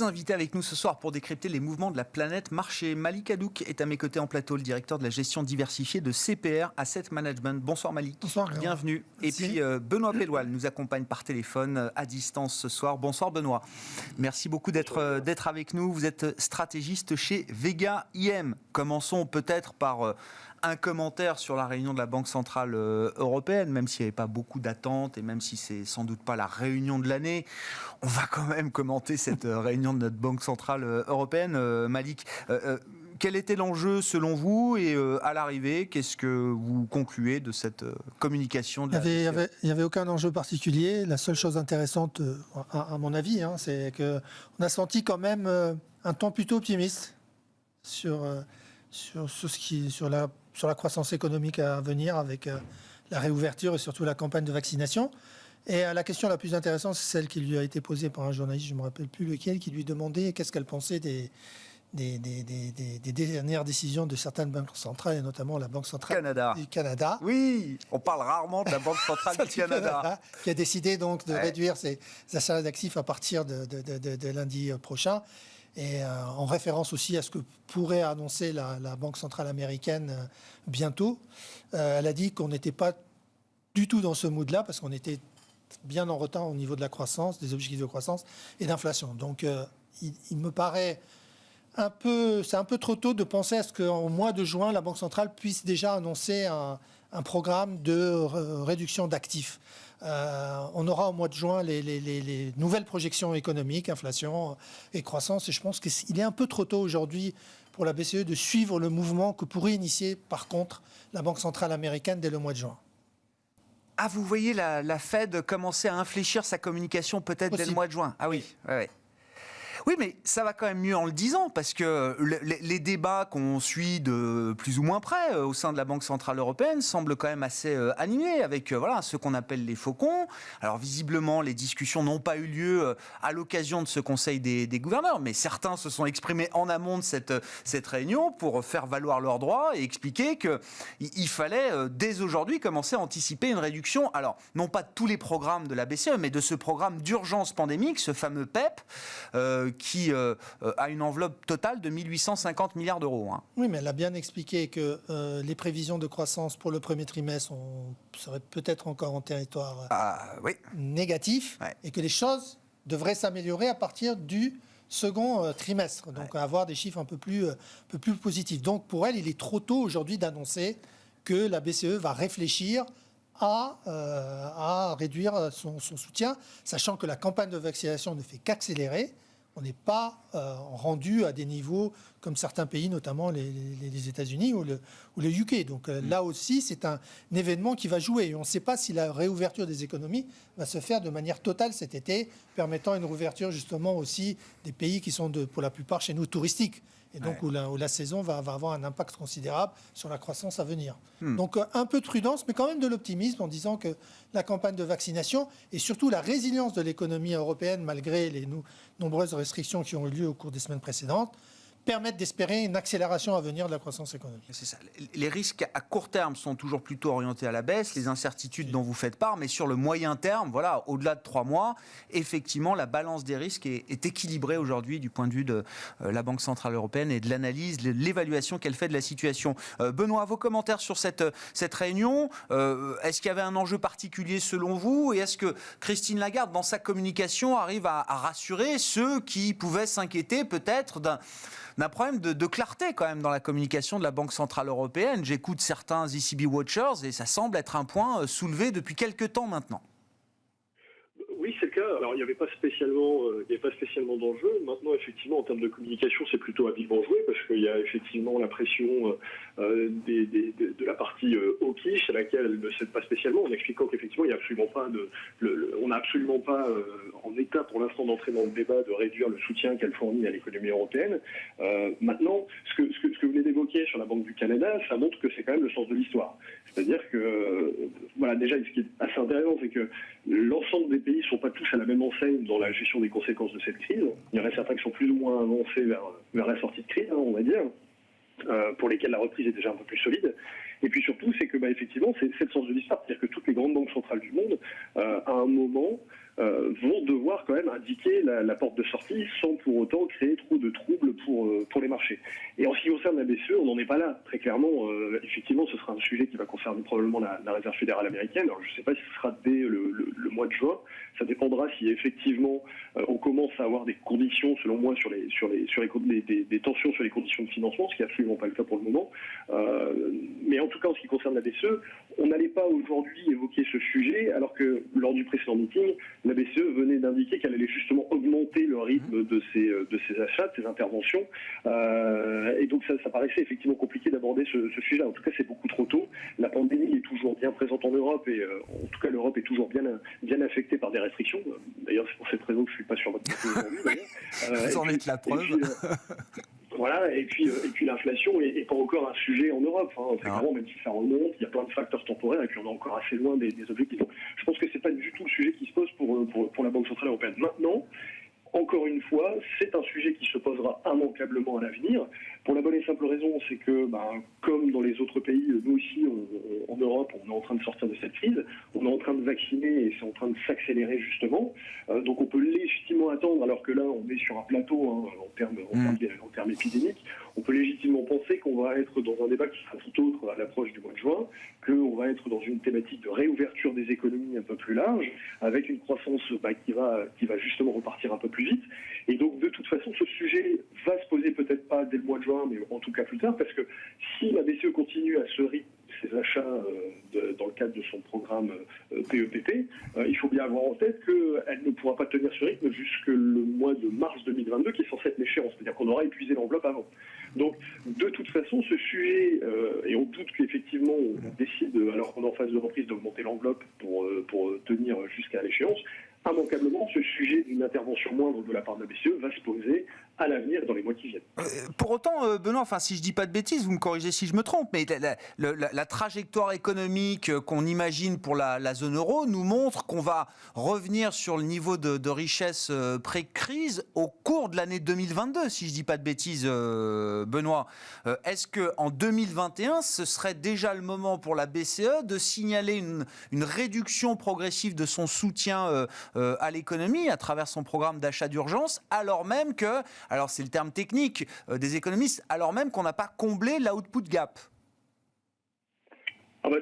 invités avec nous ce soir pour décrypter les mouvements de la planète marché. Malik Hadouk est à mes côtés en plateau, le directeur de la gestion diversifiée de CPR Asset Management. Bonsoir Malik. Bonsoir. Bienvenue. Merci. Et puis Benoît Pelloual nous accompagne par téléphone à distance ce soir. Bonsoir Benoît. Merci beaucoup d'être avec nous. Vous êtes stratégiste chez Vega IM. Commençons peut-être par un commentaire sur la réunion de la Banque Centrale Européenne, même s'il n'y avait pas beaucoup d'attentes et même si c'est sans doute pas la réunion de l'année, on va quand même commenter cette réunion de notre Banque Centrale Européenne. Malik, quel était l'enjeu selon vous et à l'arrivée, qu'est-ce que vous concluez de cette communication de Il n'y avait aucun enjeu particulier. La seule chose intéressante, à mon avis, c'est qu'on a senti quand même un ton plutôt optimiste sur la croissance économique à venir avec la réouverture et surtout la campagne de vaccination. Et la question la plus intéressante, c'est celle qui lui a été posée par un journaliste, je ne me rappelle plus lequel, qui lui demandait qu'est-ce qu'elle pensait des dernières décisions de certaines banques centrales, et notamment la Banque centrale du Canada. Oui, on parle rarement de la Banque centrale du Canada. Qui a décidé donc de réduire ses achats d'actifs à partir de lundi prochain. Et en référence aussi à ce que pourrait annoncer la Banque centrale américaine bientôt. Elle a dit qu'on n'était pas du tout dans ce mood-là, parce qu'on était bien en retard au niveau de la croissance, des objectifs de croissance et d'inflation. Donc il me paraît c'est un peu trop tôt de penser à ce qu'au mois de juin, la Banque centrale puisse déjà annoncer un programme de réduction d'actifs. On aura au mois de juin les nouvelles projections économiques, inflation et croissance, et je pense qu'il est un peu trop tôt aujourd'hui pour la BCE de suivre le mouvement que pourrait initier par contre la Banque centrale américaine dès le mois de juin. Ah, vous voyez la Fed commencer à infléchir sa communication peut-être dès le mois de juin. Ah oui, ouais. Oui, mais ça va quand même mieux en le disant, parce que les débats qu'on suit de plus ou moins près au sein de la Banque Centrale Européenne semblent quand même assez animés, avec ce qu'on appelle les faucons. Alors visiblement, les discussions n'ont pas eu lieu à l'occasion de ce Conseil des gouverneurs, mais certains se sont exprimés en amont de cette réunion pour faire valoir leurs droits et expliquer qu'il fallait dès aujourd'hui commencer à anticiper une réduction, alors non pas de tous les programmes de la BCE, mais de ce programme d'urgence pandémique, ce fameux PEP, qui a une enveloppe totale de 1 850 milliards d'euros. Oui, mais elle a bien expliqué que les prévisions de croissance pour le premier trimestre seraient peut-être encore en territoire négatif, et que les choses devraient s'améliorer à partir du second trimestre, donc avoir des chiffres un peu plus positifs. Donc pour elle, il est trop tôt aujourd'hui d'annoncer que la BCE va réfléchir à réduire son soutien, sachant que la campagne de vaccination ne fait qu'accélérer. On n'est pas rendu à des niveaux comme certains pays, notamment les États-Unis ou le UK. Donc là aussi, c'est un événement qui va jouer. Et on ne sait pas si la réouverture des économies va se faire de manière totale cet été, permettant une réouverture justement aussi des pays qui sont pour la plupart chez nous touristiques. Et donc où la saison va avoir un impact considérable sur la croissance à venir. Donc un peu de prudence, mais quand même de l'optimisme en disant que la campagne de vaccination et surtout la résilience de l'économie européenne, malgré les nombreuses restrictions qui ont eu lieu au cours des semaines précédentes, permettent d'espérer une accélération à venir de la croissance économique. C'est ça. Les risques à court terme sont toujours plutôt orientés à la baisse, les incertitudes dont vous faites part, mais sur le moyen terme, au-delà de 3 mois, effectivement, la balance des risques est équilibrée aujourd'hui du point de vue de la Banque Centrale Européenne et de l'analyse, l'évaluation qu'elle fait de la situation. Benoît, vos commentaires sur cette réunion, est-ce qu'il y avait un enjeu particulier selon vous, et est-ce que Christine Lagarde, dans sa communication, arrive à rassurer ceux qui pouvaient s'inquiéter peut-être d'un problème de clarté quand même dans la communication de la Banque Centrale Européenne? J'écoute certains ECB Watchers et ça semble être un point soulevé depuis quelques temps maintenant. Oui, c'est le cas. Alors, il n'y avait pas spécialement d'enjeu. Maintenant, effectivement, en termes de communication, c'est plutôt habilement joué, parce qu'il y a effectivement la pression de la partie hawkish, à laquelle elle ne cède pas spécialement, en expliquant qu'effectivement, il n'y a absolument pas on n'a absolument pas en état pour l'instant d'entrer dans le débat de réduire le soutien qu'elle fournit à l'économie européenne. Maintenant, ce que vous venez d'évoquer sur la Banque du Canada, ça montre que c'est quand même le sens de l'histoire. C'est-à-dire que, déjà, ce qui est assez intéressant, c'est que l'ensemble des pays ne sont pas tous à la même enseigne dans la gestion des conséquences de cette crise. Il y en a certains qui sont plus ou moins avancés vers la sortie de crise, on va dire, pour lesquels la reprise est déjà un peu plus solide. Et puis surtout, c'est que effectivement, c'est le sens de l'histoire, c'est-à-dire que toutes les grandes banques centrales du monde, à un moment, vont devoir quand même indiquer la porte de sortie sans pour autant créer trop de troubles pour les marchés. Et en ce qui concerne la BCE, on n'en est pas là. Très clairement, effectivement, ce sera un sujet qui va concerner probablement la Réserve fédérale américaine. Alors, je ne sais pas si ce sera dès le mois de juin. Ça dépendra si effectivement on commence à avoir des conditions, selon moi, des tensions sur les conditions de financement, ce qui n'est absolument pas le cas pour le moment. Mais en tout cas, en ce qui concerne la BCE, on n'allait pas aujourd'hui évoquer ce sujet, alors que lors du précédent meeting, la BCE venait d'indiquer qu'elle allait justement augmenter le rythme de ses achats, de ses interventions. Et donc ça paraissait effectivement compliqué d'aborder ce sujet-là. En tout cas, c'est beaucoup trop tôt. La pandémie est toujours bien présente en Europe et en tout cas, l'Europe est toujours bien affectée par des restrictions. D'ailleurs, c'est pour cette raison que je ne suis pas sur votre côté aujourd'hui. Vous en êtes la preuve. Voilà, et puis l'inflation n'est pas encore un sujet en Europe. Très clairement, même si ça remonte, il y a plein de facteurs temporaires et puis on est encore assez loin des objectifs. Donc, je pense que ce n'est pas du tout le sujet qui se pose pour la Banque Centrale Européenne. Maintenant, encore une fois, c'est un sujet qui se posera immanquablement à l'avenir. Pour la bonne et simple raison, c'est que, comme dans les autres pays, nous aussi, en Europe, on est en train de sortir de cette crise. On est en train de vacciner et c'est en train de s'accélérer justement. Donc on peut légitimement attendre, alors que là, on est sur un plateau en termes épidémiques. On peut légitimement penser qu'on va être dans un débat qui sera tout autre à l'approche du mois de juin, qu'on va être dans une thématique de réouverture des économies un peu plus large, avec une croissance qui va justement repartir un peu plus vite. Et donc, de toute façon, ce sujet va se poser peut-être pas dès le mois de juin, mais en tout cas plus tard, parce que si la BCE continue à ce rythme ses achats dans le cadre de son programme PEPP, il faut bien avoir en tête qu'elle ne pourra pas tenir ce rythme jusque le mois de mars 2022, qui est censé être l'échéance, c'est-à-dire qu'on aura épuisé l'enveloppe avant. Donc, de toute façon, ce sujet, et on doute qu'effectivement on décide, alors qu'on est en phase de reprise, d'augmenter l'enveloppe pour tenir jusqu'à l'échéance, immanquablement, ce sujet d'une intervention moindre de la part de la BCE va se poser à l'avenir dans les mois qui viennent. Pour autant, Benoît, si je ne dis pas de bêtises, vous me corrigez si je me trompe, mais la trajectoire économique qu'on imagine pour la zone euro nous montre qu'on va revenir sur le niveau de richesse pré-crise au cours de l'année 2022, si je ne dis pas de bêtises, Benoît. Est-ce qu'en 2021, ce serait déjà le moment pour la BCE de signaler une réduction progressive de son soutien à l'économie à travers son programme d'achat d'urgence, alors même que, alors c'est le terme technique des économistes, alors même qu'on n'a pas comblé l'output gap?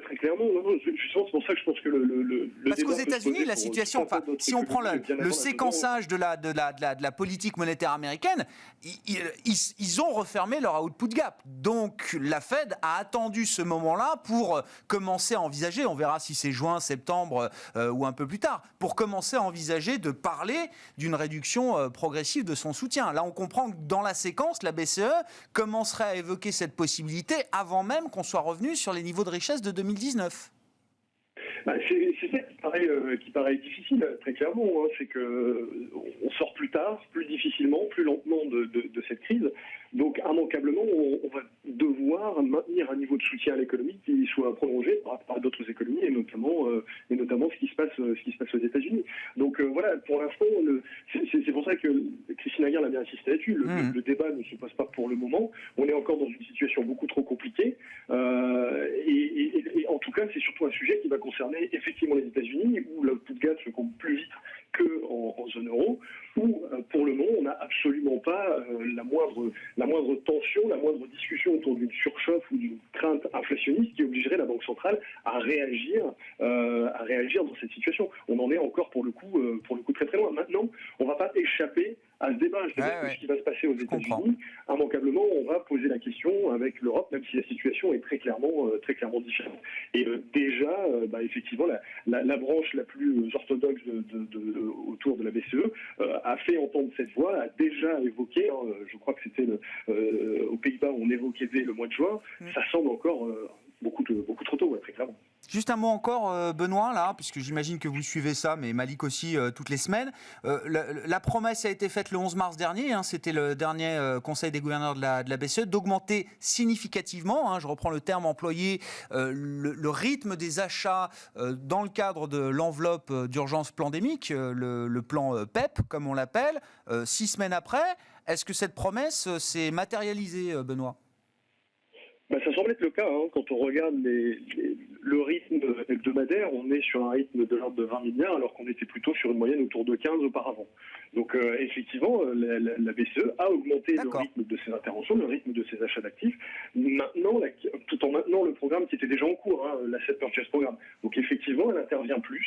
Très clairement, justement, c'est pour ça que je pense que le parce qu'aux États-Unis, la situation, si on prend le séquençage de la politique monétaire américaine, ils ont refermé leur output gap. Donc la Fed a attendu ce moment-là pour commencer à envisager, on verra si c'est juin, septembre ou un peu plus tard, pour commencer à envisager de parler d'une réduction progressive de son soutien. Là, on comprend que dans la séquence, la BCE commencerait à évoquer cette possibilité avant même qu'on soit revenu sur les niveaux de richesse de 2019. C'est ça qui paraît difficile, très clairement. C'est qu'on sort plus tard, plus difficilement, plus lentement de cette crise. Donc, immanquablement, on va devoir maintenir un niveau de soutien à l'économie qui soit prolongé par d'autres économies, et notamment ce qui se passe aux États-Unis. Donc, voilà, pour l'instant, c'est pour ça que Christine Lagarde a bien insisté là-dessus. Le débat ne se passe pas pour le moment. On est encore dans une situation beaucoup trop compliquée. Et en tout cas, c'est surtout un sujet qui va concerner effectivement les États-Unis, où l'output gap se compte plus vite qu'en zone euro, où pour le moment on n'a absolument pas la moindre tension, la moindre discussion autour d'une surchauffe ou d'une crainte inflationniste qui obligerait la Banque centrale à réagir dans cette situation. On en est encore pour le coup très très loin. Maintenant, on ne va pas échapper à ce débat. Ce qui va se passer aux États-Unis, immanquablement, on va poser la question avec l'Europe, même si la situation est très clairement différente. Et déjà, effectivement, la branche la plus orthodoxe autour de la BCE a fait entendre cette voix, a déjà évoqué, je crois que c'était aux Pays-Bas où on évoquait dès le mois de juin, ça semble encore beaucoup trop tôt, très clairement. Juste un mot encore, Benoît, là, puisque j'imagine que vous suivez ça, mais Malik aussi, toutes les semaines. La promesse a été faite le 11 mars dernier, c'était le dernier conseil des gouverneurs de la BCE, d'augmenter significativement, je reprends le terme employé, le rythme des achats dans le cadre de l'enveloppe d'urgence pandémique, le plan PEP, comme on l'appelle, 6 semaines après. Est-ce que cette promesse s'est matérialisée, Benoît ? Ça semble être le cas. Quand on regarde le rythme hebdomadaire, on est sur un rythme de l'ordre de 20 milliards, alors qu'on était plutôt sur une moyenne autour de 15 auparavant. Donc effectivement, la BCE a augmenté le rythme de ses interventions, le rythme de ses achats d'actifs, maintenant, tout en maintenant le programme qui était déjà en cours, l'Asset Purchase Programme. Donc effectivement, elle intervient plus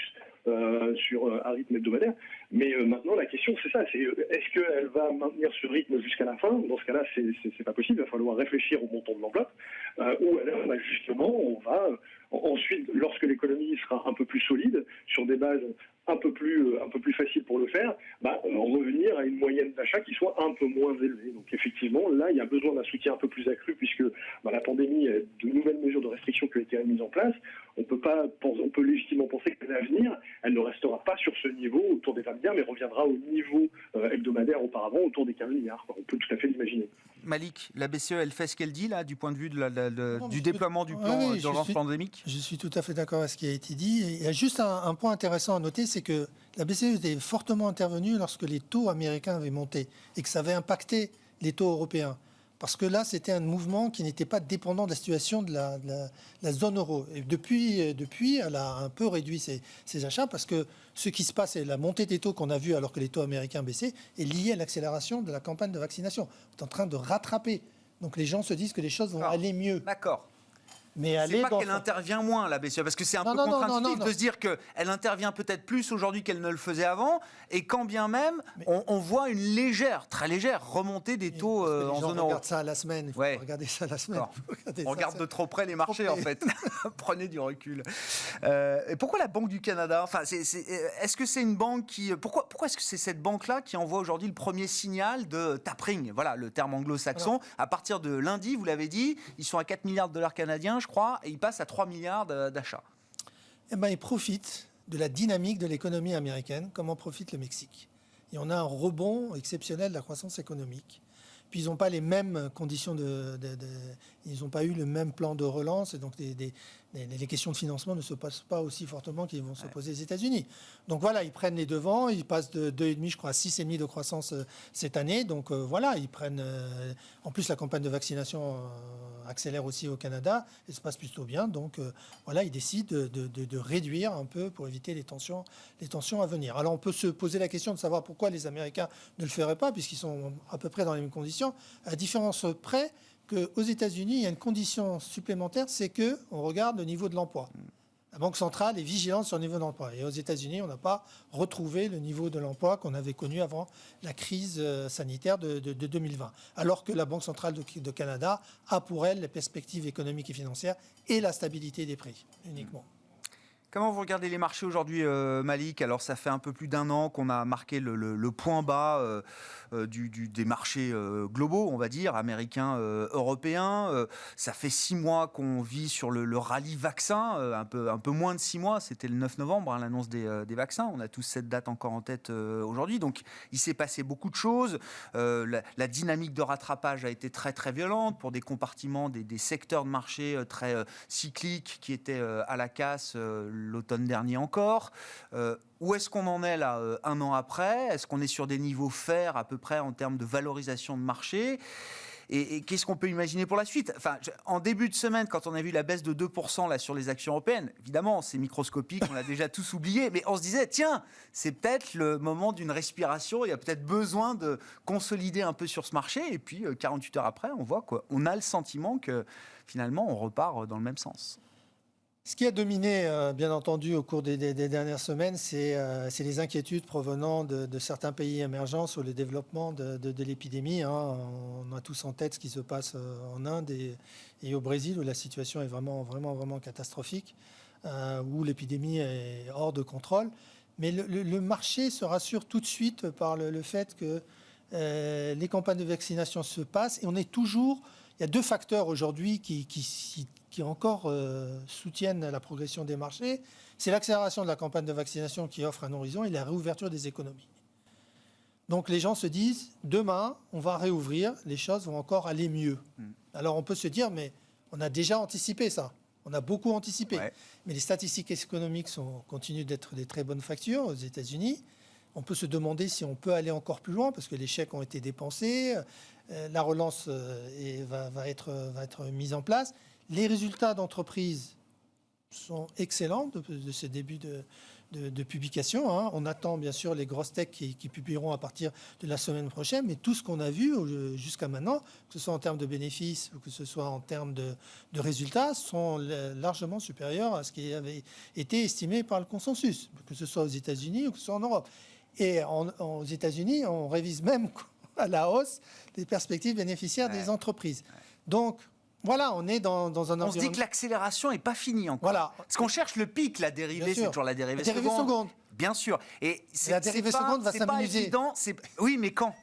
sur un rythme hebdomadaire. Mais maintenant, la question, c'est ça, c'est est-ce qu'elle va maintenir ce rythme jusqu'à la fin? Dans ce cas-là, c'est pas possible, il va falloir réfléchir au montant de l'enveloppe. Ou alors, justement, on va ensuite, lorsque l'économie sera un peu plus solide, sur des bases un peu plus faciles pour le faire, revenir à une moyenne d'achat qui soit un peu moins élevée. Donc effectivement, là, il y a besoin d'un soutien un peu plus accru, puisque la pandémie, de nouvelles mesures de restriction qui ont été mises en place. On peut légitimement penser que l'avenir, elle ne restera pas sur ce niveau autour des 20 milliards, mais reviendra au niveau hebdomadaire auparavant, autour des 15 milliards. On peut tout à fait l'imaginer. Malik, la BCE, elle fait ce qu'elle dit, là, du point de vue du déploiement du plan d'urgence pandémique? Je suis tout à fait d'accord avec ce qui a été dit. Il y a juste un point intéressant à noter, c'est que la BCE était fortement intervenue lorsque les taux américains avaient monté et que ça avait impacté les taux européens. Parce que là, c'était un mouvement qui n'était pas dépendant de la situation de la zone euro. Et depuis, elle a un peu réduit ses achats parce que ce qui se passe, et la montée des taux qu'on a vue alors que les taux américains baissaient, est liée à l'accélération de la campagne de vaccination. On est en train de rattraper. Donc les gens se disent que les choses vont aller mieux. D'accord. Mais c'est pas qu'elle intervient moins, la BCE, parce que c'est un peu contre-intuitif de se dire qu'elle intervient peut-être plus aujourd'hui qu'elle ne le faisait avant, et quand bien même, on voit une très légère remontée des taux en zone euro. On regarde ça à la semaine, il faut regarder ça à la semaine. On regarde de trop près les marchés, en fait. Prenez du recul. Et pourquoi la Banque du Canada? Enfin, est-ce que c'est une banque qui... Pourquoi est-ce que c'est cette banque-là qui envoie aujourd'hui le premier signal de tapering? Voilà, le terme anglo-saxon. À partir de lundi, vous l'avez dit, ils sont à 4 milliards de dollars canadiens, je crois, et ils passent à 3 milliards d'achats. Ils profitent de la dynamique de l'économie américaine, comme en profite le Mexique. Et on a un rebond exceptionnel de la croissance économique. Puis ils n'ont pas les mêmes conditions ils n'ont pas eu le même plan de relance, et donc les questions de financement ne se passent pas aussi fortement qu'ils vont se poser aux États-Unis. Donc voilà, ils prennent les devants, ils passent de 2,5, je crois, à 6,5 de croissance cette année. Donc voilà, ils prennent... en plus, la campagne de vaccination accélère aussi au Canada, et se passe plutôt bien. Donc voilà, ils décident de réduire un peu pour éviter les tensions à venir. Alors on peut se poser la question de savoir pourquoi les Américains ne le feraient pas, puisqu'ils sont à peu près dans les mêmes conditions, à différence près qu'aux États-Unis, il y a une condition supplémentaire, c'est qu'on regarde le niveau de l'emploi. La Banque centrale est vigilante sur le niveau de l'emploi. Et aux États-Unis, on n'a pas retrouvé le niveau de l'emploi qu'on avait connu avant la crise sanitaire de 2020. Alors que la Banque centrale de Canada a pour elle les perspectives économiques et financières et la stabilité des prix uniquement. Comment vous regardez les marchés aujourd'hui, Malik? Alors, ça fait un peu plus d'un an qu'on a marqué le point bas des marchés globaux, on va dire, américains, européens. Ça fait 6 mois qu'on vit sur le rallye vaccin, un peu moins de 6 mois. C'était le 9 novembre, l'annonce des vaccins. On a tous cette date encore en tête aujourd'hui. Donc, il s'est passé beaucoup de choses. La dynamique de rattrapage a été très, très violente pour des compartiments, des secteurs de marché très cycliques qui étaient à la casse l'automne dernier encore. Où est-ce qu'on en est là, un an après? Est-ce qu'on est sur des niveaux fairs à peu près en termes de valorisation de marché? Et qu'est-ce qu'on peut imaginer pour la suite? Enfin, en début de semaine, quand on a vu la baisse de 2% là, sur les actions européennes, évidemment, c'est microscopique, on l'a déjà tous oublié, mais on se disait, tiens, c'est peut-être le moment d'une respiration, il y a peut-être besoin de consolider un peu sur ce marché, et puis 48 heures après, on voit quoi. On a le sentiment que finalement, on repart dans le même sens. Ce qui a dominé, bien entendu, au cours des dernières semaines, c'est les inquiétudes provenant de certains pays émergents sur le développement de l'épidémie. On a tous en tête ce qui se passe en Inde et au Brésil, où la situation est vraiment, vraiment, vraiment catastrophique, où l'épidémie est hors de contrôle. Mais le marché se rassure tout de suite par le fait que les campagnes de vaccination se passent. Et on est toujours... Il y a 2 facteurs aujourd'hui qui encore soutiennent la progression des marchés. C'est l'accélération de la campagne de vaccination qui offre un horizon et la réouverture des économies. Donc les gens se disent, demain, on va réouvrir, les choses vont encore aller mieux. Alors on peut se dire, mais on a déjà anticipé ça. On a beaucoup anticipé. Ouais. Mais les statistiques économiques continuent d'être des très bonnes factures aux États-Unis. On peut se demander si on peut aller encore plus loin, parce que les chèques ont été dépensés, la relance va être mise en place. Les résultats d'entreprise sont excellents de ce début de publication. Hein. On attend bien sûr les grosses techs qui publieront à partir de la semaine prochaine, mais tout ce qu'on a vu jusqu'à maintenant, que ce soit en termes de bénéfices ou que ce soit en termes de résultats, sont largement supérieurs à ce qui avait été estimé par le consensus, que ce soit aux États-Unis ou que ce soit en Europe. Et aux États-Unis, on révise même à la hausse les perspectives bénéficiaires des entreprises. Donc, voilà, on est dans un environnement... On se dit que l'accélération n'est pas finie encore. Voilà. Parce qu'on cherche le pic, la dérivée, c'est toujours la dérivée seconde. Bien sûr. Et la dérivée seconde va s'amenuiser. Oui, mais quand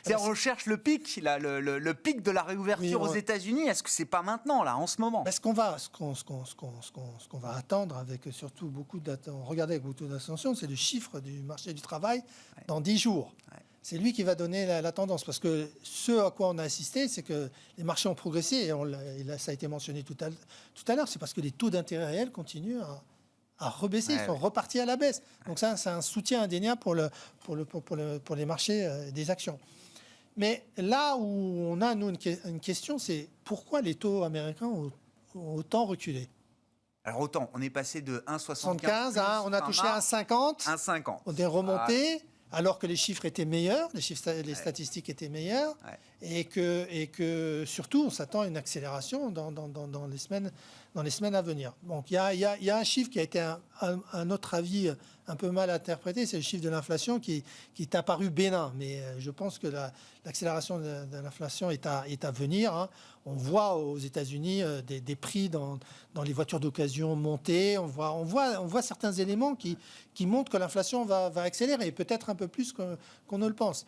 on recherche le pic, le pic de la réouverture aux États-Unis. Est-ce que c'est pas maintenant, là, en ce moment? Ce qu'on va attendre avec surtout beaucoup d'attention, regarder avec beaucoup d'attention, c'est le chiffre du marché du travail dans 10 jours. Ouais. C'est lui qui va donner la tendance. Parce que ce à quoi on a assisté, c'est que les marchés ont progressé. Et ça a été mentionné tout à l'heure. C'est parce que les taux d'intérêt réels continuent à rebaisser. Ils sont repartis à la baisse. Donc ça, c'est un soutien indéniable pour les marchés des actions. Mais là où on a, nous, une question, c'est pourquoi les taux américains ont autant reculé? Alors autant, on est passé de 1,75 on a touché 1,50. 1,50. On est remonté. Alors que les chiffres étaient meilleurs, les statistiques étaient meilleures, et que surtout on s'attend à une accélération dans les semaines à venir. Donc il y a un chiffre qui a été à notre avis un peu mal interprété, c'est le chiffre de l'inflation qui est apparu bénin, mais je pense que l'accélération de l'inflation est à venir. Hein. On voit aux États-Unis des prix dans les voitures d'occasion monter. On voit certains éléments qui montrent que l'inflation va accélérer, et peut-être un peu plus qu'on ne le pense.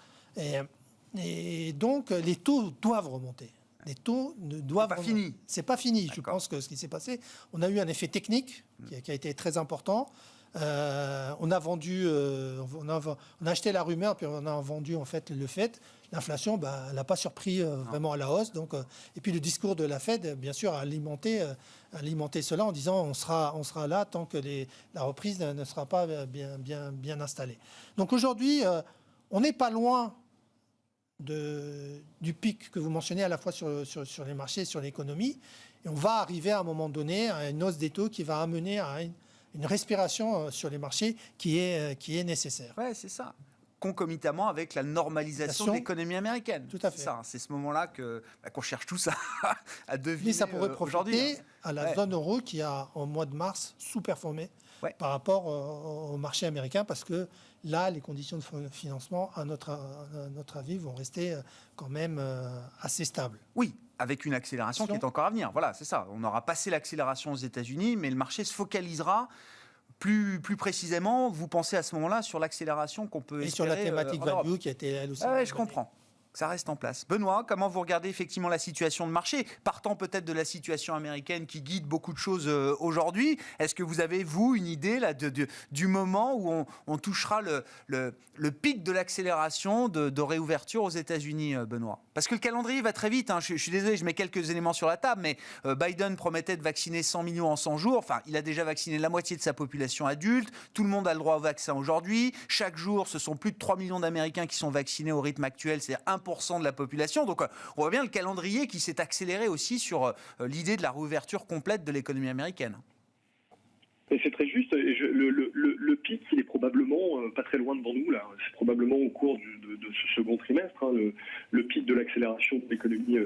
Et donc, les taux doivent remonter. Les taux doivent... C'est pas fini. C'est pas fini. Je pense que ce qui s'est passé, on a eu un effet technique qui a été très important. On a vendu, on a acheté la rumeur, puis on a vendu en fait le fait. L'inflation, elle n'a pas surpris vraiment à la hausse. Donc, et puis le discours de la Fed, bien sûr, a alimenté cela en disant on sera là tant que la reprise ne sera pas bien installée. Donc aujourd'hui, on n'est pas loin du pic que vous mentionnez à la fois sur les marchés, sur l'économie. Et on va arriver à un moment donné à une hausse des taux qui va amener à une respiration sur les marchés qui est nécessaire. Oui, c'est ça. Concomitamment avec la normalisation de l'économie américaine. Tout à fait. C'est ce moment-là qu'on cherche tous à deviner. Mais ça pourrait profiter à la zone euro qui a, en mois de mars, sous-performé par rapport au marché américain, parce que là, les conditions de financement, à notre avis, vont rester quand même assez stables. Oui, avec une accélération qui est encore à venir. Voilà, c'est ça. On aura passé l'accélération aux États-Unis, mais le marché se focalisera plus précisément. Vous pensez à ce moment-là sur l'accélération qu'on peut espérer. Et sur la thématique value qui a été elle aussi. Oui, je comprends. Ça reste en place. Benoît, comment vous regardez effectivement la situation de marché, partant peut-être de la situation américaine qui guide beaucoup de choses aujourd'hui? Est-ce que vous avez, vous, une idée là, du moment où on touchera le pic de l'accélération de réouverture aux États-Unis, Benoît? Parce que le calendrier va très vite. Hein. Je suis désolé, je mets quelques éléments sur la table, mais Biden promettait de vacciner 100 millions en 100 jours. Enfin, il a déjà vacciné la moitié de sa population adulte. Tout le monde a le droit au vaccin aujourd'hui. Chaque jour, ce sont plus de 3 millions d'Américains qui sont vaccinés au rythme actuel. C'est 1% de la population. Donc, on voit bien le calendrier qui s'est accéléré aussi sur l'idée de la réouverture complète de l'économie américaine. Et c'est très juste. Le pic, il est probablement pas très loin devant nous, là. C'est probablement au cours de ce second trimestre, hein, le pic de l'accélération de l'économie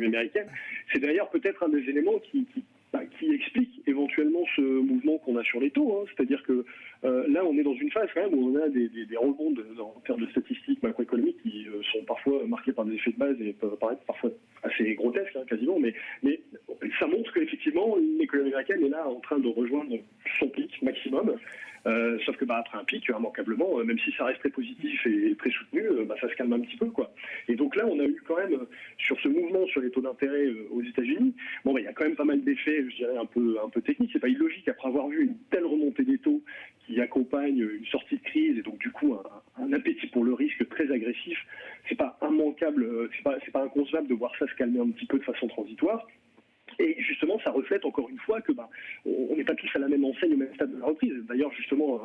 américaine. C'est d'ailleurs peut-être un des éléments qui explique éventuellement ce mouvement qu'on a sur les taux. Hein. C'est-à-dire que là, on est dans une phase quand même où on a des rebonds en termes de statistiques macroéconomiques qui sont parfois marqués par des effets de base et peuvent paraître parfois assez grotesques, hein, quasiment. Mais ça montre qu'effectivement, l'économie américaine est là en train de rejoindre son pic maximum. Sauf que après un pic, immanquablement, même si ça reste très positif et très soutenu, ça se calme un petit peu, quoi. Et donc là, on a eu quand même, sur ce mouvement sur les taux d'intérêt aux États-Unis, il y a quand même pas mal d'effets, je dirais, un peu techniques. C'est pas illogique, après avoir vu une telle remontée des taux qui accompagne une sortie de crise et donc du coup un appétit pour le risque très agressif, c'est pas immanquable, c'est pas inconcevable de voir ça se calmer un petit peu de façon transitoire. Et justement, ça reflète encore une fois que on n'est pas tous à la même enseigne au même stade de la reprise. D'ailleurs, justement,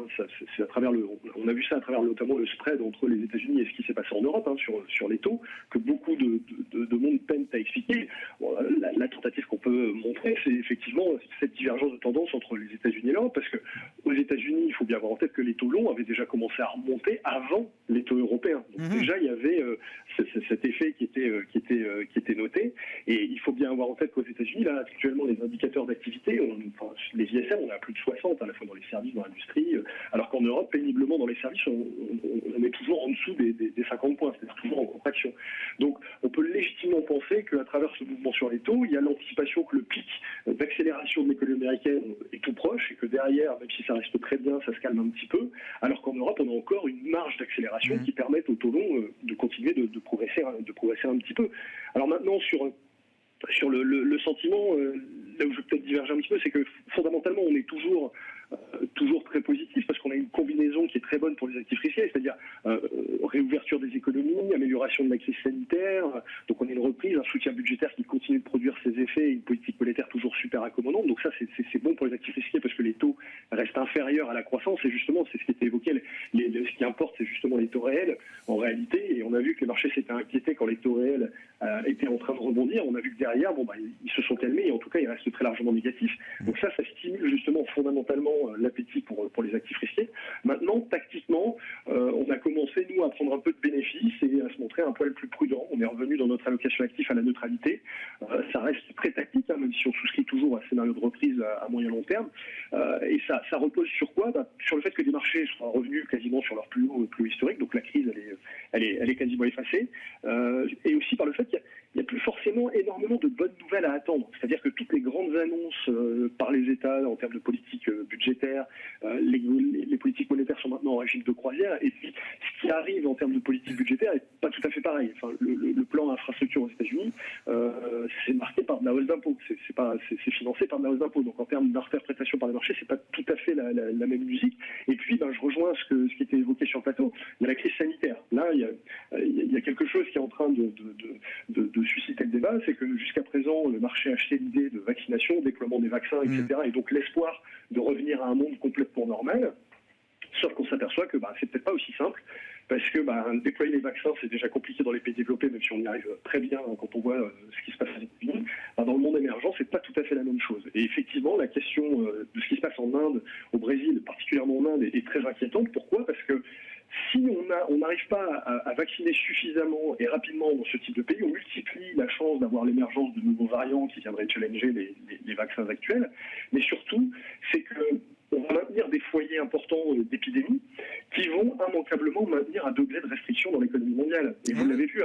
c'est à travers on a vu ça à travers notamment le spread entre les États-Unis et ce qui s'est passé en Europe sur les taux, que beaucoup de monde peine à expliquer. Bon, la tentative qu'on peut montrer, c'est effectivement cette divergence de tendance entre les États-Unis et l'Europe, parce que aux États-Unis, il faut bien avoir en tête que les taux longs avaient déjà commencé à remonter avant les taux européens. Donc déjà, il y avait cet effet qui était noté, et il faut bien avoir en tête qu'aux États-Unis, là, actuellement, les indicateurs d'activité, les ISM, on a plus de 60, à la fois dans les services, dans l'industrie, alors qu'en Europe, péniblement, dans les services, on est toujours en dessous des 50 points, c'est-à-dire toujours en contraction. Donc, on peut légitimement penser qu'à travers ce mouvement sur les taux, il y a l'anticipation que le pic d'accélération de l'économie américaine est tout proche, et que derrière, même si ça reste très bien, ça se calme un petit peu, alors qu'en Europe, on a encore une marge d'accélération qui permet au taux long de continuer de progresser un petit peu. Alors maintenant, sur le sentiment, là où je vais peut-être diverger un petit peu, c'est que fondamentalement, on est toujours très positif parce qu'on a une combinaison qui est très bonne pour les actifs risqués, c'est-à-dire réouverture des économies, amélioration de la crise sanitaire, donc on a une reprise, un soutien budgétaire qui continue de produire ses effets, une politique monétaire toujours super accommodante, donc ça c'est bon pour les actifs risqués parce que les taux restent inférieurs à la croissance, et justement c'est ce qui était évoqué, ce qui importe c'est justement les taux réels en réalité, et on a vu que les marchés s'étaient inquiétés quand les taux réels étaient en train de rebondir, on a vu que derrière, ils se sont calmés, et en tout cas ils restent très largement négatifs, donc ça stimule justement fondamentalement l'appétit pour les actifs risqués. Maintenant, tactiquement, on a commencé, nous, à prendre un peu de bénéfices et à se montrer un poil plus prudent. On est revenu dans notre allocation actif à la neutralité. Ça reste très tactique, même si on souscrit toujours à un scénario de reprise à moyen long terme. Et ça repose sur quoi ? Sur le fait que les marchés soient revenus quasiment sur leur plus haut historique, donc la crise, elle est quasiment effacée. Et aussi par le fait qu'il n'y a plus forcément énormément de bonnes nouvelles à attendre. C'est-à-dire que toutes les grandes annonces par les États en termes de politique budgétaire, les politiques monétaires sont maintenant en régime de croisière, et puis ce qui arrive en termes de politique budgétaire n'est pas tout à fait pareil. Enfin, le plan infrastructure aux États-Unis, c'est marqué par de la hausse d'impôts, c'est financé par de la hausse d'impôts. Donc en termes d'interprétation par les marchés, c'est pas tout à fait la même musique. Et puis, je rejoins ce qui était évoqué sur le plateau. Il y a la crise sanitaire. Là, il y a quelque chose qui est en train de susciter le débat, c'est que jusqu'à présent, le marché achetait l'idée de vaccination, déploiement des vaccins, etc. Et donc l'espoir de revenir à un monde complètement normal. Sauf qu'on s'aperçoit que c'est peut-être pas aussi simple, parce que déployer les vaccins, c'est déjà compliqué dans les pays développés, même si on y arrive très bien quand on voit ce qui se passe aux États-Unis. Dans le monde émergent, c'est pas tout à fait la même chose. Et effectivement, la question de ce qui se passe en Inde, au Brésil, particulièrement en Inde, est très inquiétante. Pourquoi ? Parce que si on n'arrive pas à vacciner suffisamment et rapidement dans ce type de pays, on multiplie la chance d'avoir l'émergence de nouveaux variants qui viendraient challenger les vaccins actuels. Mais surtout, c'est qu'on va maintenir des foyers importants d'épidémies qui vont immanquablement maintenir un degré de restriction dans l'économie mondiale. Et vous l'avez vu,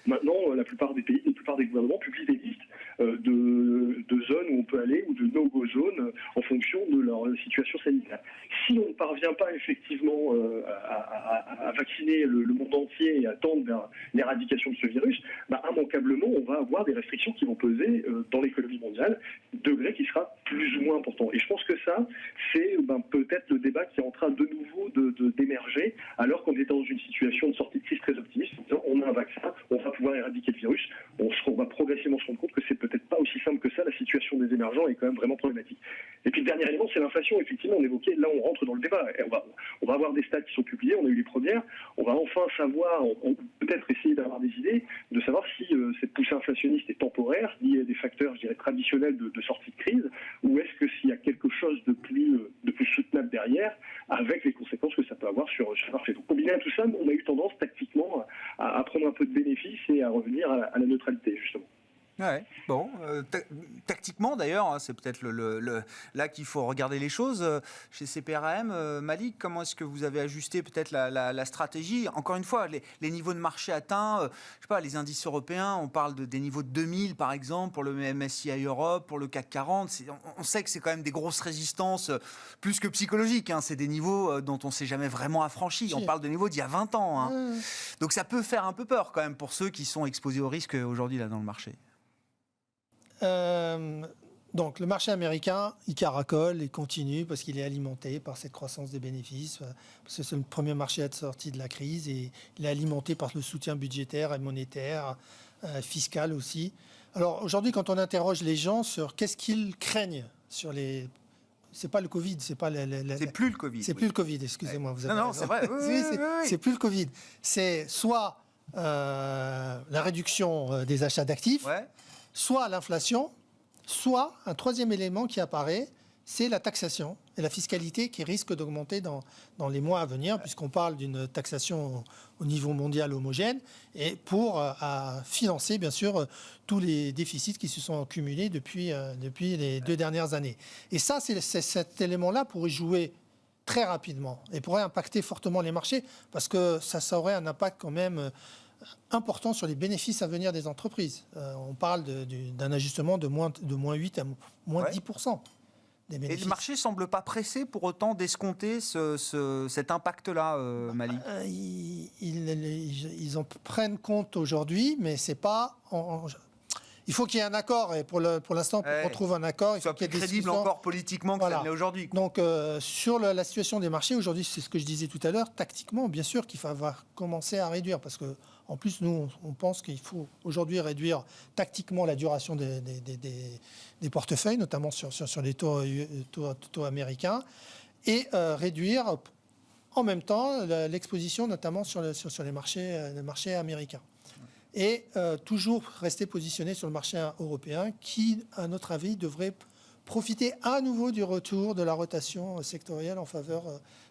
maintenant, la plupart des pays, la plupart des gouvernements publient des listes de zones où on peut aller ou de no-go zones en fonction de leur situation sanitaire. Si on ne parvient pas effectivement à vacciner le monde entier et à tendre vers l'éradication de ce virus, immanquablement, on va avoir des restrictions qui vont peser dans l'économie mondiale, degré qui sera plus ou moins important. Et je pense que ça, c'est peut-être le débat qui est en train de nouveau d'émerger, alors qu'on est dans une situation de sortie de crise très optimiste, en disant on a un vaccin, on va pouvoir éradiquer le virus, on va progressivement se rendre compte que c'est peut-être pas aussi simple que ça, la situation des émergents est quand même vraiment problématique. Et puis le dernier élément, c'est l'inflation, effectivement, on évoquait, là on rentre dans le débat, et on va avoir des stats qui sont publiés, on a eu les premières, on va enfin savoir, peut-être essayer d'avoir des idées, de savoir si cette poussée inflationniste est temporaire, liée à des facteurs, je dirais, traditionnels de sortie de crise, ou est-ce que s'il y a quelque chose de plus soutenable derrière, avec les conséquences que ça peut avoir sur le marché. Donc combiné à tout ça, on a eu tendance tactiquement à prendre un peu de bénéfices et à revenir à la neutralité, justement. Ouais, bon, tactiquement d'ailleurs, c'est peut-être là qu'il faut regarder les choses. Chez CPRM, Malik, comment est-ce que vous avez ajusté peut-être la stratégie ? Encore une fois, les niveaux de marché atteints, je sais pas, les indices européens, on parle des niveaux de 2000 par exemple, pour le MSCI Europe, pour le CAC 40. On sait que c'est quand même des grosses résistances, plus que psychologiques. C'est des niveaux dont on ne s'est jamais vraiment affranchi. On parle de niveaux d'il y a 20 ans. Donc ça peut faire un peu peur quand même pour ceux qui sont exposés au risque aujourd'hui là dans le marché. Donc le marché américain, il caracole et continue parce qu'il est alimenté par cette croissance des bénéfices, parce que c'est le premier marché à être sorti de la crise et il est alimenté par le soutien budgétaire et monétaire, fiscal aussi. Alors aujourd'hui, quand on interroge les gens sur qu'est-ce qu'ils craignent sur les... C'est pas le Covid, c'est pas c'est plus le Covid. C'est plus le Covid, excusez-moi. Vous avez non, raison. c'est vrai. Oui, c'est plus le Covid. C'est soit la réduction des achats d'actifs, soit l'inflation, soit un troisième élément qui apparaît, c'est la taxation et la fiscalité qui risque d'augmenter dans les mois à venir, puisqu'on parle d'une taxation au niveau mondial homogène, et pour financer, bien sûr, tous les déficits qui se sont accumulés depuis les 2 dernières années. Et ça, cet élément-là pourrait jouer très rapidement et pourrait impacter fortement les marchés, parce que ça aurait un impact quand même important sur les bénéfices à venir des entreprises. On parle d'un ajustement de moins 8 à moins 10%. Et le marché ne semble pas pressé pour autant d'escompter cet impact-là, Malik. Ils en prennent compte aujourd'hui, mais c'est pas... Il faut qu'il y ait un accord, et pour l'instant, pour qu'on trouve un accord, il faut qu'il y ait des crédible encore politiquement que ça l'est aujourd'hui. Donc, sur la situation des marchés, aujourd'hui, c'est ce que je disais tout à l'heure, tactiquement, bien sûr qu'il va falloir commencer à réduire, parce que en plus, nous, on pense qu'il faut aujourd'hui réduire tactiquement la duration des portefeuilles, notamment sur les taux américains, et réduire en même temps l'exposition, notamment sur les marchés américains. Et toujours rester positionné sur le marché européen qui, à notre avis, devrait profiter à nouveau du retour de la rotation sectorielle en faveur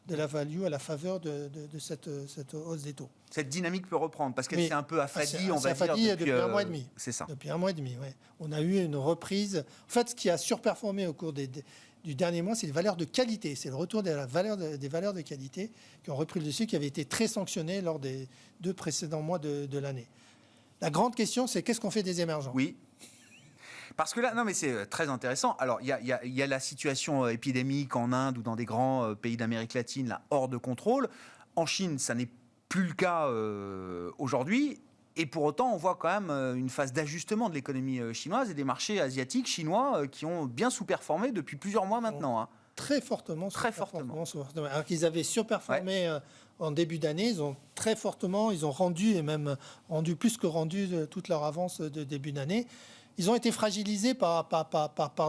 de la value, à la faveur de cette hausse des taux. Cette dynamique peut reprendre, parce qu'elle s'est un peu affadie, on va dire, depuis un mois et demi. C'est ça. Depuis un mois et demi, oui. On a eu une reprise. En fait, ce qui a surperformé au cours du dernier mois, c'est les valeurs de qualité. C'est le retour des valeurs de qualité qui ont repris le dessus, qui avaient été très sanctionnées lors des 2 précédents mois de l'année. La grande question, c'est qu'est-ce qu'on fait des émergents ? Oui. Parce que là, non mais c'est très intéressant. Alors, il y a la situation épidémique en Inde ou dans des grands pays d'Amérique latine, là, hors de contrôle. En Chine, ça n'est plus le cas aujourd'hui. Et pour autant, on voit quand même une phase d'ajustement de l'économie chinoise et des marchés asiatiques chinois qui ont bien sous-performé depuis plusieurs mois maintenant. Hein. Très fortement. Alors qu'ils avaient surperformé en début d'année, ils ont très fortement, ils ont rendu, et même rendu plus que rendu toute leur avance de début d'année. Ils ont été fragilisés par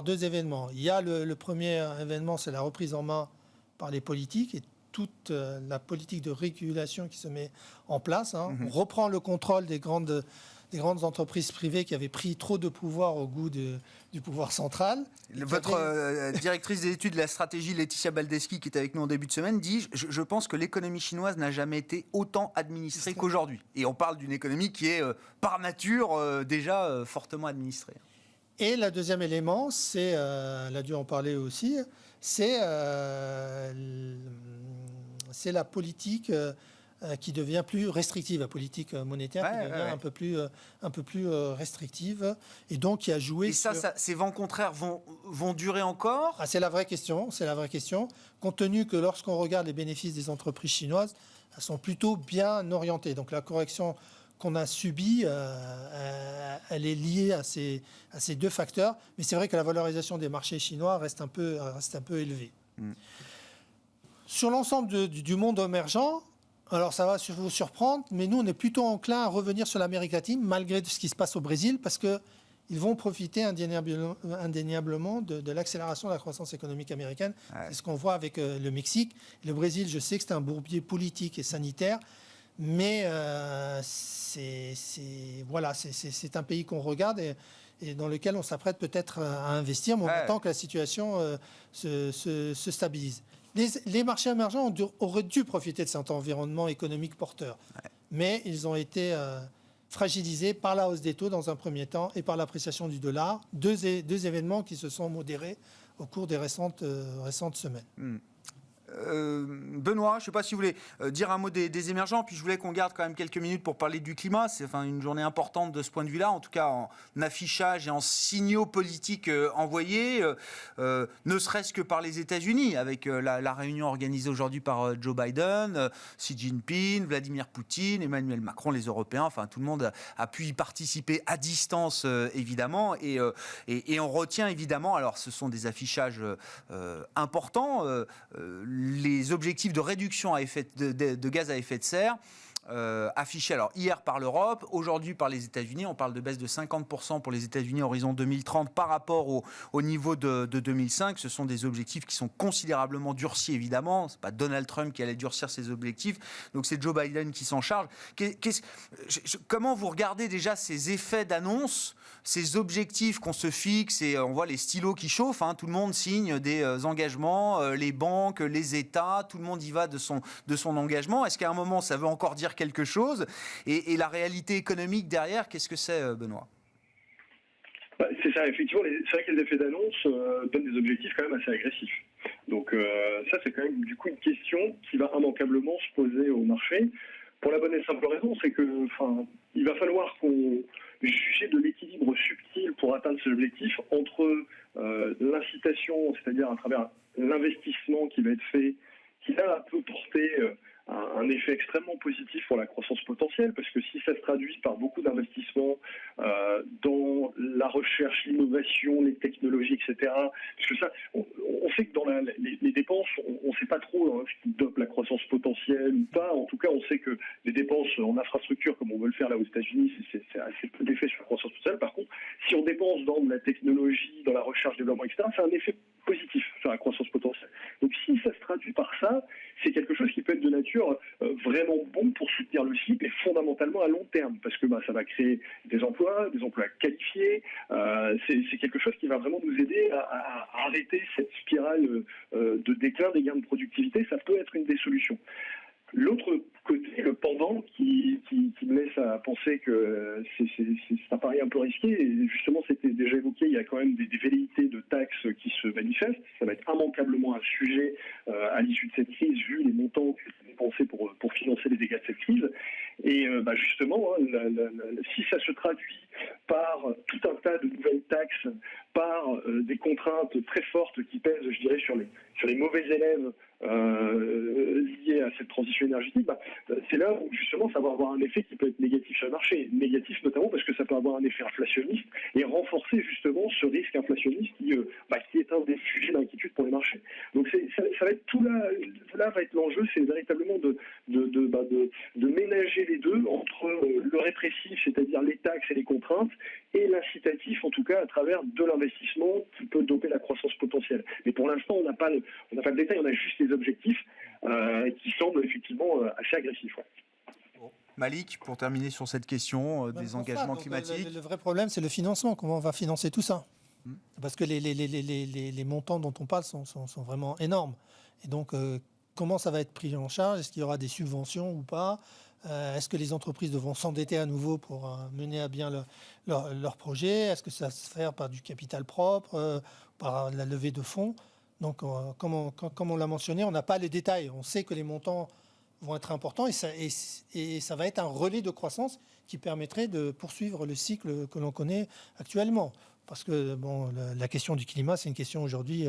2 événements. Il y a le premier événement, c'est la reprise en main par les politiques et toute la politique de régulation qui se met en place. Hein. On reprend le contrôle des grandes entreprises privées qui avaient pris trop de pouvoir au goût du pouvoir central. Votre directrice des études de la stratégie, Laetitia Baldeschi, qui est avec nous en début de semaine, dit « Je pense que l'économie chinoise n'a jamais été autant administrée qu'aujourd'hui ». Et on parle d'une économie qui est, par nature, déjà fortement administrée. Et le deuxième élément, c'est, elle a dû en parler aussi, c'est la politique qui devient plus restrictive, la politique monétaire qui devient un peu plus restrictive, et donc qui a joué. Et ces vents contraires vont durer encore ? C'est la vraie question. Compte tenu que lorsqu'on regarde les bénéfices des entreprises chinoises, elles sont plutôt bien orientées. Donc la correction qu'on a subie, elle est liée à ces 2 facteurs. Mais c'est vrai que la valorisation des marchés chinois reste un peu élevée. Sur l'ensemble du monde émergent, alors ça va vous surprendre, mais nous, on est plutôt enclin à revenir sur l'Amérique latine, malgré ce qui se passe au Brésil, parce qu'ils vont profiter indéniablement de l'accélération de la croissance économique américaine. Ouais. C'est ce qu'on voit avec le Mexique. Le Brésil, je sais que c'est un bourbier politique et sanitaire, mais c'est un pays qu'on regarde et dans lequel on s'apprête peut-être à investir, mais on attend que la situation se stabilise. Les marchés émergents auraient dû profiter de cet environnement économique porteur, mais ils ont été fragilisés par la hausse des taux dans un premier temps et par l'appréciation du dollar, deux événements qui se sont modérés au cours des récentes semaines. Benoît, je ne sais pas si vous voulez dire un mot des émergents, puis je voulais qu'on garde quand même quelques minutes pour parler du climat. C'est une journée importante de ce point de vue-là, en tout cas en affichage et en signaux politiques envoyés, ne serait-ce que par les États-Unis, avec la réunion organisée aujourd'hui par Joe Biden, Xi Jinping, Vladimir Poutine, Emmanuel Macron, les Européens, tout le monde a pu y participer à distance, évidemment, et on retient évidemment, alors ce sont des affichages importants, les objectifs de réduction de gaz à effet de serre affichée alors hier par l'Europe, aujourd'hui par les États-Unis. On parle de baisse de 50% pour les États-Unis horizon 2030 par rapport au niveau de 2005. Ce sont des objectifs qui sont considérablement durcis, évidemment. Ce n'est pas Donald Trump qui allait durcir ses objectifs. Donc c'est Joe Biden qui s'en charge. Comment vous regardez déjà ces effets d'annonce, ces objectifs qu'on se fixe et on voit les stylos qui chauffent, hein, tout le monde signe des engagements, les banques, les États, tout le monde y va de son engagement. Est-ce qu'à un moment ça veut encore dire quelque chose et la réalité économique derrière, qu'est-ce que c'est, Benoît ? C'est ça, effectivement, c'est vrai que les effets d'annonce donnent des objectifs quand même assez agressifs. Donc ça, c'est quand même du coup une question qui va immanquablement se poser au marché. Pour la bonne et simple raison, c'est que, il va falloir qu'on juge de l'équilibre subtil pour atteindre cet objectif entre l'incitation, c'est-à-dire à travers l'investissement qui va être fait, qui là peut porter un effet extrêmement positif pour la croissance potentielle, parce que si ça se traduit par beaucoup d'investissements dans la recherche, l'innovation, les technologies, etc., parce que ça, on sait que dans les dépenses, on ne sait pas trop ce qui dope la croissance potentielle ou pas. En tout cas, on sait que les dépenses en infrastructure, comme on veut le faire là aux États-Unis, c'est assez peu d'effet sur la croissance potentielle. Par contre, si on dépense dans de la technologie, dans la recherche, développement, etc., c'est un effet positif sur la croissance potentielle. Donc si ça se traduit par ça, c'est quelque chose qui peut être de nature vraiment bon pour soutenir le cycle et fondamentalement à long terme, parce que ça va créer des emplois qualifiés. C'est quelque chose qui va vraiment nous aider à arrêter cette spirale de déclin des gains de productivité. Ça peut être une des solutions. L'autre côté, le pendant, qui me laisse à penser que ça paraît un peu risqué, et justement c'était déjà évoqué, il y a quand même des velléités de taxes qui se manifestent. Ça va être immanquablement un sujet à l'issue de cette crise, vu les montants qui sont dépensés pour financer les dégâts de cette crise. Et justement, si ça se traduit par tout un tas de nouvelles taxes, par des contraintes très fortes qui pèsent, je dirais, sur les mauvais élèves liés à cette transition énergétique, c'est là où justement ça va avoir un effet qui peut être négatif sur le marché. Négatif notamment parce que ça peut avoir un effet inflationniste et renforcer justement ce risque inflationniste qui est un des sujets d'inquiétude pour les marchés. Donc ça va être tout là va être l'enjeu, c'est véritablement de ménager les deux entre le répressif, c'est-à-dire les taxes et les contraintes, et l'incitatif, en tout cas à travers de l'investissement qui peut doper la croissance potentielle. Mais pour l'instant, on n'a pas le détail, on a juste les objectifs qui semblent effectivement assez agressifs. Ouais. Malik, pour terminer sur cette question des engagements climatiques. Le vrai problème, c'est le financement. Comment on va financer tout ça ? Parce que les montants dont on parle sont vraiment énormes. Et donc, comment ça va être pris en charge ? Est-ce qu'il y aura des subventions ou pas ? Est-ce que les entreprises devront s'endetter à nouveau pour mener à bien leur projet ? Est-ce que ça va se faire par du capital propre, par la levée de fonds ? Donc, comme on l'a mentionné, on n'a pas les détails. On sait que les montants vont être importants et ça va être un relais de croissance qui permettrait de poursuivre le cycle que l'on connaît actuellement. Parce que la question du climat, c'est une question aujourd'hui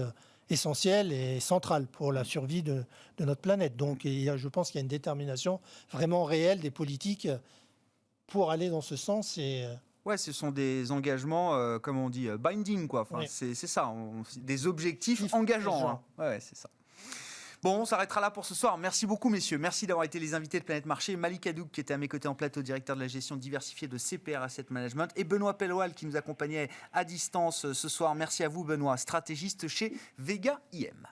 essentielle et centrale pour la survie de notre planète. Donc, je pense qu'il y a une détermination vraiment réelle des politiques pour aller dans ce sens. Ouais, ce sont des engagements, comme on dit, binding, quoi. Enfin, oui. C'est ça, des objectifs engageants. Hein. Ouais, c'est ça. Bon, on s'arrêtera là pour ce soir. Merci beaucoup, messieurs. Merci d'avoir été les invités de Planète Marché. Malik Hadouk, qui était à mes côtés en plateau, directeur de la gestion diversifiée de CPR Asset Management. Et Benoît Pelloual, qui nous accompagnait à distance ce soir. Merci à vous, Benoît, stratégiste chez Vega IM.